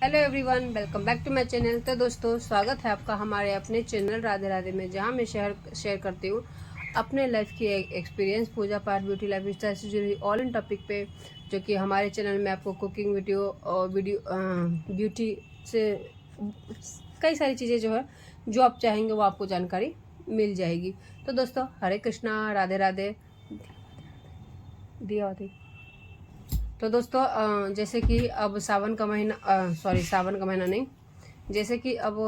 Hello everyone, welcome back to my channel. तो दोस्तों, स्वागत है आपका हमारे अपने चैनल राधे राधे में, जहां मैं शेयर करती हूँ अपने लाइफ की एक्सपीरियंस, पूजा पाठ, ब्यूटी, लाइफ स्टाइल से जुड़ी ऑल इन टॉपिक पे, जो कि हमारे चैनल में आपको कुकिंग वीडियो और ब्यूटी से कई सारी चीज़ें जो है जो आप चाहेंगे वो आपको जानकारी मिल जाएगी। तो दोस्तों, हरे कृष्णा, राधे राधे, दिया होती। तो दोस्तों, जैसे कि अब सावन का महीना, सावन का महीना नहीं, जैसे कि अब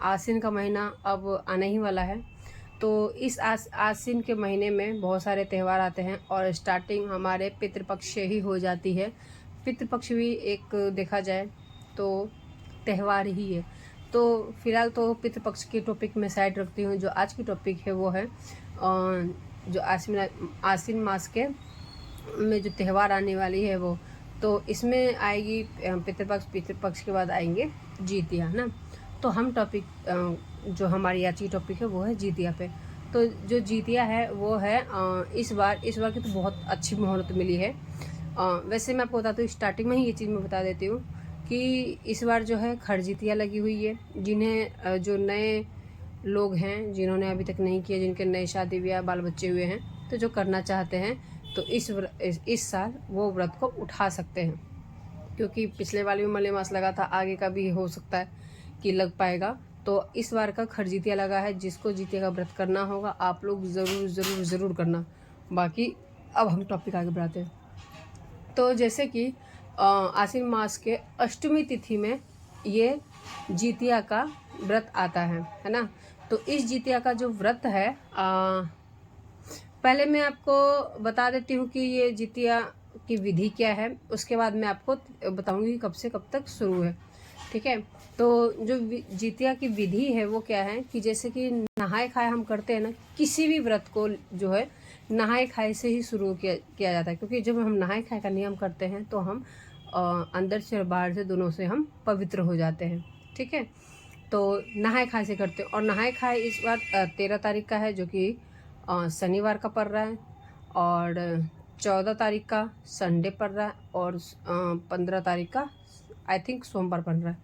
आसिन का महीना अब आने ही वाला है। तो इस आसिन के महीने में बहुत सारे त्यौहार आते हैं और स्टार्टिंग हमारे पितृपक्ष से ही हो जाती है। पितृपक्ष भी एक देखा जाए तो त्यौहार ही है। तो फिलहाल तो पितृपक्ष की टॉपिक में साइड रखती हूँ। जो आज की टॉपिक है वो है जो आसिन मास के में जो त्यौहार आने वाली है वो, तो इसमें आएगी पितृपक्ष के बाद आएंगे जीतिया, है ना। तो हम टॉपिक जो हमारी आज की टॉपिक है वो है जीतिया पे। तो जो जीतिया है वो है इस बार की तो बहुत अच्छी मुहूर्त मिली है। वैसे मैं आपको बताती हूँ, स्टार्टिंग में ही ये चीज़ मैं बता देती हूँ कि इस बार जो है खरजीतिया लगी हुई है। जिन्हें जो नए लोग हैं, जिन्होंने अभी तक नहीं किया, जिनके नए शादी ब्याह बाल बच्चे हुए हैं, तो जो करना चाहते हैं तो इस साल वो व्रत को उठा सकते हैं। क्योंकि पिछले वाले में मलेमास लगा था, आगे का भी हो सकता है कि लग पाएगा। तो इस बार का खरजीतिया लगा है। जिसको जीतिया का व्रत करना होगा आप लोग ज़रूर ज़रूर ज़रूर करना। बाकी अब हम टॉपिक आगे बढ़ाते हैं। तो जैसे कि आश्विन मास के अष्टमी तिथि में ये जीतिया का व्रत आता है ना। तो इस जीतिया का जो व्रत है, पहले मैं आपको बता देती हूँ कि ये जीतिया की विधि क्या है। उसके बाद मैं आपको बताऊंगी कब से कब तक शुरू है, ठीक है। तो जो जीतिया की विधि है वो क्या है कि जैसे कि नहाए खाए हम करते हैं ना, किसी भी व्रत को जो है नहाए खाए से ही शुरू किया जाता है। क्योंकि जब हम नहाए खाए का नियम करते हैं तो हम अंदर से और बाहर से दोनों से हम पवित्र हो जाते हैं, ठीक है। तो नहाए खाए से करते हैं। और नहाए खाए इस बार 13 तारीख का है, जो कि शनिवार का पड़ रहा है। और 14 तारीख का संडे पड़ रहा है। और 15 तारीख का आई थिंक सोमवार पड़ रहा है,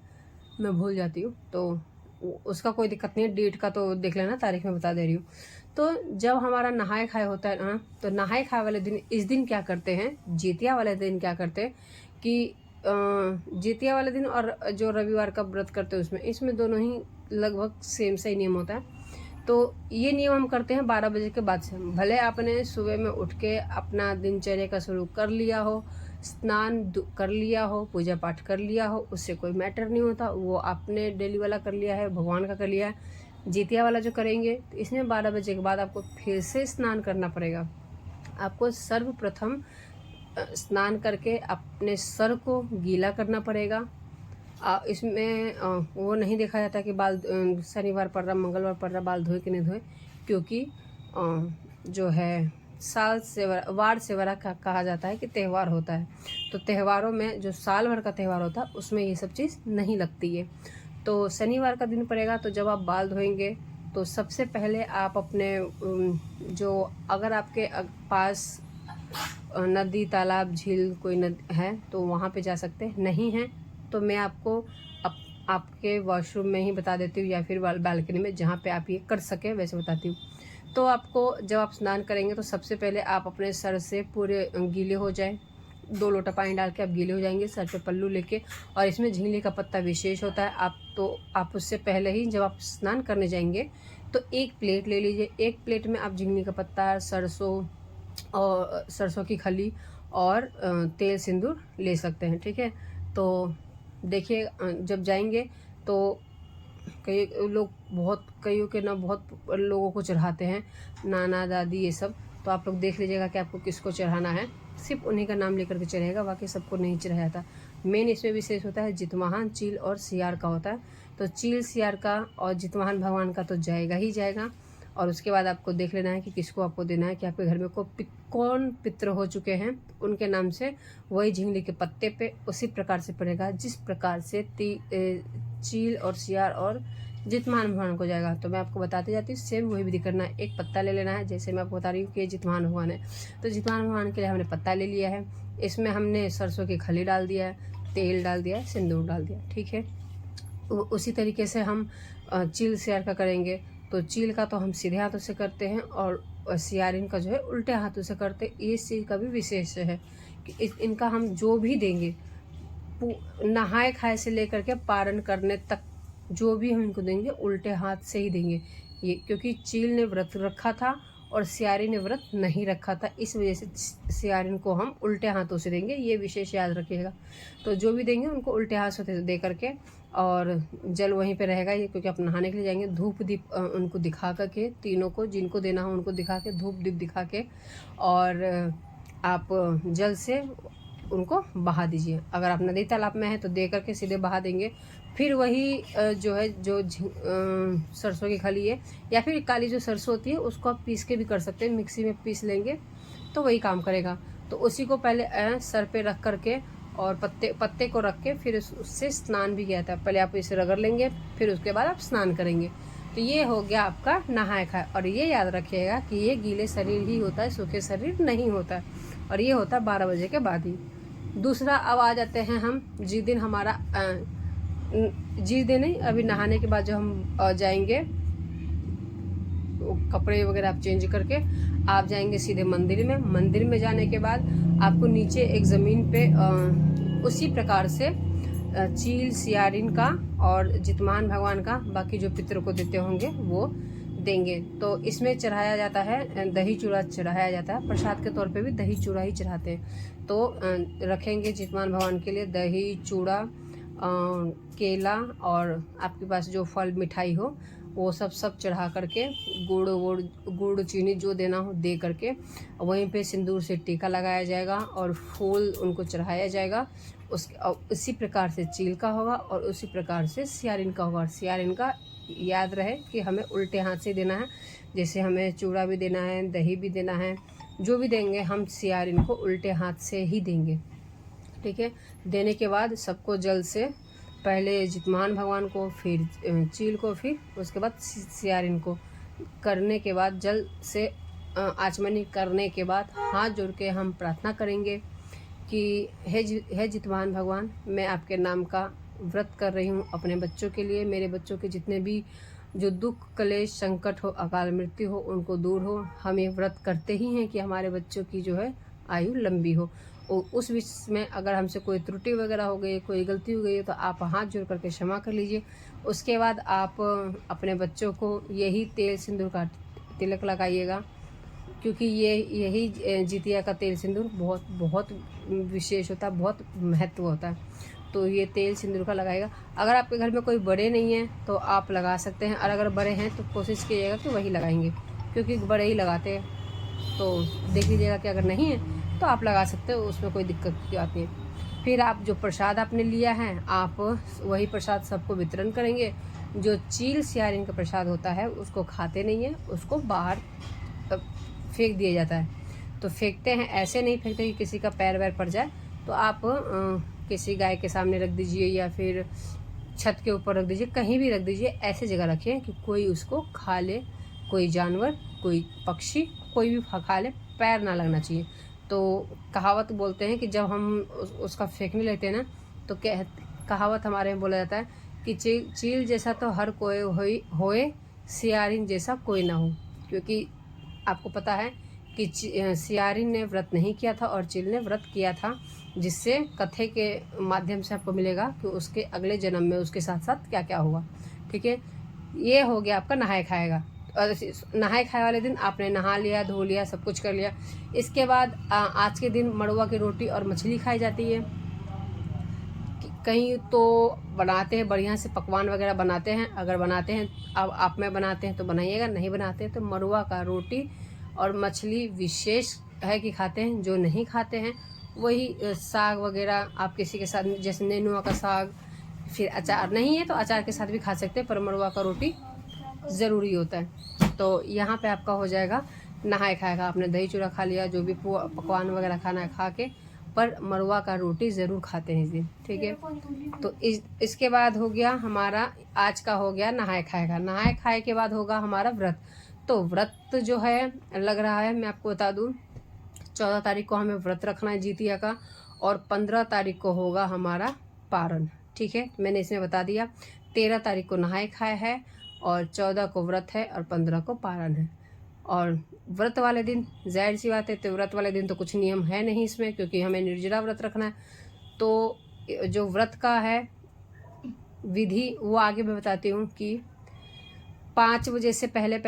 मैं भूल जाती हूँ। तो उसका कोई दिक्कत नहीं है, डेट का तो देख लेना, तारीख में बता दे रही हूँ। तो जब हमारा नहाए खाए होता है ना, तो नहाए खाए वाले दिन, इस दिन क्या करते हैं, जीतिया वाले दिन क्या करते हैं कि जीतिया वाले दिन और जो रविवार का व्रत करते हैं इसमें दोनों ही लगभग सेम सा ही नियम होता है। तो ये नियम हम करते हैं 12 बजे के बाद से। भले आपने सुबह में उठ के अपना दिनचर्या का शुरू कर लिया हो, स्नान कर लिया हो, पूजा पाठ कर लिया हो, उससे कोई मैटर नहीं होता। वो आपने डेली वाला कर लिया है, भगवान का कर लिया है। जीतिया वाला जो करेंगे तो इसमें 12 बजे के बाद आपको फिर से स्नान करना पड़ेगा। आपको सर्वप्रथम स्नान करके अपने सर को गीला करना पड़ेगा। इसमें वो नहीं देखा जाता कि बाल शनिवार पड़ रहा, मंगलवार पड़ रहा, बाल धोए कि नहीं धोए। क्योंकि जो है वार सेवरा कहा जाता है कि त्यौहार होता है। तो त्यौहारों में जो साल भर का त्यौहार होता है उसमें ये सब चीज़ नहीं लगती है। तो शनिवार का दिन पड़ेगा, तो जब आप बाल धोएंगे तो सबसे पहले आप अपने जो, अगर आपके पास नदी, तालाब, झील कोई नदी है तो वहाँ पे जा सकते हैं। नहीं है तो मैं आपको आपके वॉशरूम में ही बता देती हूँ, या फिर बालकनी में, जहाँ पे आप ये कर सकें वैसे बताती हूँ। तो आपको जब आप स्नान करेंगे तो सबसे पहले आप अपने सर से पूरे गीले हो जाए। 2 लोटा पानी डाल के आप गीले हो जाएंगे सर पे पल्लू लेके। और इसमें झींगली का पत्ता विशेष होता है। आप उससे पहले ही जब आप स्नान करने जाएंगे तो एक प्लेट ले लीजिए। एक प्लेट में आप झींगली का पत्ता, सरसों की खली और तेल सिंदूर ले सकते हैं, ठीक है। तो देखिए, जब जाएंगे तो कईयों लोगों को चढ़ाते हैं, नाना दादी ये सब। तो आप लोग देख लीजिएगा कि आपको किसको चढ़ाना है। सिर्फ उन्हीं का नाम लेकर के चढ़ेगा, बाकी सबको नहीं चढ़ाया जाता। मेन इसमें विशेष होता है जितवाहन, चील और सियार का होता है। तो चील, सियार का और जितवाहन भगवान का तो जाएगा ही जाएगा। और उसके बाद आपको देख लेना है कि किसको आपको देना है, कि आपके घर में कौन पितृ हो चुके हैं, उनके नाम से वही झिंगली के पत्ते पे उसी प्रकार से पड़ेगा जिस प्रकार से चील और सियार और जितवाहन भगवान को जाएगा। तो मैं आपको बताते जाती हूँ, सेम वही विधि करना है। एक पत्ता ले लेना है, जैसे मैं आपको बता रही हूँ कि जितवाहन भगवान है तो जितवाहन भगवान के लिए हमने पत्ता ले लिया है। इसमें हमने सरसों की खली डाल दिया है, तेल डाल दिया, सिंदूर डाल दिया, ठीक है। उसी तरीके से हम चील सियार का करेंगे। तो चील का तो हम सीधे हाथों से करते हैं और सियारिन का जो है उल्टे हाथों से करते हैं। इस चीज़ का भी विशेष है कि इनका हम जो भी देंगे, नहाए खाए से लेकर के पारण करने तक जो भी हम इनको देंगे उल्टे हाथ से ही देंगे। ये क्योंकि चील ने व्रत रखा था और सियारी ने व्रत नहीं रखा था, इस वजह से सियारिन को हम उल्टे हाथों से देंगे, ये विशेष याद रखिएगा। तो जो भी देंगे उनको उल्टे हाथ से दे करके, और जल वहीं पे रहेगा ये, क्योंकि आप नहाने के लिए जाएंगे। धूप दीप उनको दिखा करके, तीनों को जिनको देना हो उनको दिखा के, धूप दीप दिखा के, और आप जल से उनको बहा दीजिए। अगर आप नदी तालाब में हैं तो दे करके सीधे बहा देंगे। फिर वही जो है, जो सरसों की खली है या फिर काली जो सरसों होती है उसको आप पीस के भी कर सकते हैं, मिक्सी में पीस लेंगे तो वही काम करेगा। तो उसी को पहले सर पे रख करके और पत्ते को रख के फिर उससे स्नान भी किया था। पहले आप इसे रगड़ लेंगे, फिर उसके बाद आप स्नान करेंगे। तो ये हो गया आपका नहाए खाए। और ये याद रखिएगा कि ये गीले शरीर ही होता है, सूखे शरीर नहीं होता है, और ये होता है 12 बजे के बाद ही। दूसरा, अब आ जाते हैं हम जिस दिन हमारा जिस दिन नहीं, अभी नहाने के बाद जो हम जाएंगे, कपड़े वगैरह आप चेंज करके आप जाएंगे सीधे मंदिर में। मंदिर में जाने के बाद आपको नीचे एक ज़मीन पे उसी प्रकार से चील सियारिन का और जितमान भगवान का, बाकी जो पितरों को देते होंगे वो देंगे। तो इसमें चढ़ाया जाता है, दही चूड़ा चढ़ाया जाता है। प्रसाद के तौर पे भी दही चूड़ा ही चढ़ाते हैं। तो रखेंगे जितमान भगवान के लिए दही चूड़ा, केला, और आपके पास जो फल मिठाई हो वो सब चढ़ा करके, गुड़ चीनी जो देना हो दे करके, वहीं पे सिंदूर से टीका लगाया जाएगा और फूल उनको चढ़ाया जाएगा। उसी प्रकार से चील का होगा और उसी प्रकार से सियारिन का होगा। सियारिन का याद रहे कि हमें उल्टे हाथ से देना है। जैसे हमें चूड़ा भी देना है, दही भी देना है, जो भी देंगे हम सियारिन को उल्टे हाथ से ही देंगे, ठीक है। देने के बाद सबको जल से, पहले जितमान भगवान को, फिर चील को, फिर उसके बाद सियारिन को करने के बाद जल से आचमनी करने के बाद हाथ जोड़ के हम प्रार्थना करेंगे कि हे जितमान भगवान, मैं आपके नाम का व्रत कर रही हूँ अपने बच्चों के लिए। मेरे बच्चों के जितने भी जो दुख कलेश संकट हो, अकाल मृत्यु हो, उनको दूर हो। हम ये व्रत करते ही हैं कि हमारे बच्चों की जो है आयु लंबी हो। उस विषय में अगर हमसे कोई त्रुटि वगैरह हो गई, कोई गलती हो गई है, तो आप हाथ जोड़ करके क्षमा कर लीजिए। उसके बाद आप अपने बच्चों को यही तेल सिंदूर का तिलक लगाइएगा, क्योंकि यही जितिया का तेल सिंदूर बहुत बहुत विशेष होता है, बहुत महत्व होता है। तो ये तेल सिंदूर का लगाएगा। अगर आपके घर में कोई बड़े नहीं हैं तो आप लगा सकते हैं, और अगर बड़े हैं तो कोशिश कीजिएगा कि वही लगाएंगे, क्योंकि बड़े ही लगाते हैं। तो देख लीजिएगा कि अगर नहीं है तो आप लगा सकते हो, उसमें कोई दिक्कत की बात नहीं है। फिर आप जो प्रसाद आपने लिया है, आप वही प्रसाद सबको वितरण करेंगे। जो चील सियारिन का प्रसाद होता है उसको खाते नहीं है, उसको बाहर फेंक दिया जाता है। तो फेंकते हैं, ऐसे नहीं फेंकते कि किसी का पैर वैर पड़ जाए। तो आप किसी गाय के सामने रख दीजिए या फिर छत के ऊपर रख दीजिए, कहीं भी रख दीजिए। ऐसे जगह रखिए कि कोई उसको खा ले, कोई जानवर, कोई पक्षी, कोई भी खा ले, पैर ना लगना चाहिए। तो कहावत बोलते हैं कि जब हम उसका फेंकने लेते हैं ना, तो कहावत हमारे में बोला जाता है कि चील जैसा तो हर कोई होए, सियारिन जैसा कोई ना हो। क्योंकि आपको पता है कि सियारिन ने व्रत नहीं किया था और चील ने व्रत किया था, जिससे कथे के माध्यम से आपको मिलेगा कि उसके अगले जन्म में उसके साथ साथ क्या क्या हुआ, ठीक है। ये हो गया आपका नहाए खाएगा। और नहाए खाए वाले दिन आपने नहा लिया, धो लिया, सब कुछ कर लिया। इसके बाद आज के दिन मड़ुआ की रोटी और मछली खाई जाती है। कहीं तो बनाते हैं, बढ़िया से पकवान वगैरह बनाते हैं। अगर बनाते हैं, अब आप में बनाते हैं तो बनाइएगा, नहीं बनाते हैं तो मड़ुआ का रोटी और मछली विशेष है कि खाते हैं। जो नहीं खाते हैं वही साग वगैरह आप किसी के साथ, जैसे नेनुआ का साग, फिर अचार नहीं है तो अचार के साथ भी खा सकते हैं, पर मड़ुआ का रोटी ज़रूरी होता है। तो यहाँ पे आपका हो जाएगा नहाए खाएगा। आपने दही चूड़ा खा लिया, जो भी पकवान वगैरह खाना है खा के, पर मड़ुआ का रोटी ज़रूर खाते हैं इस दिन, ठीक है। तो इसके बाद हो गया हमारा, आज का हो गया नहाए खाएगा। नहाए खाए के बाद होगा हमारा व्रत। तो व्रत जो है लग रहा है, मैं आपको बता दूं, 14 तारीख को हमें व्रत रखना है जितिया का, और 15 तारीख को होगा हमारा पारण। ठीक है, मैंने इसमें बता दिया। 13 तारीख को नहाए खाए है और 14 को व्रत है और 15 को पारण है। और व्रत वाले दिन जाहिर सी बात है, तो व्रत वाले दिन तो कुछ नियम है नहीं इसमें, क्योंकि हमें निर्जला व्रत रखना है। तो जो व्रत का है विधि वो आगे मैं बताती हूँ कि 5 बजे से पहले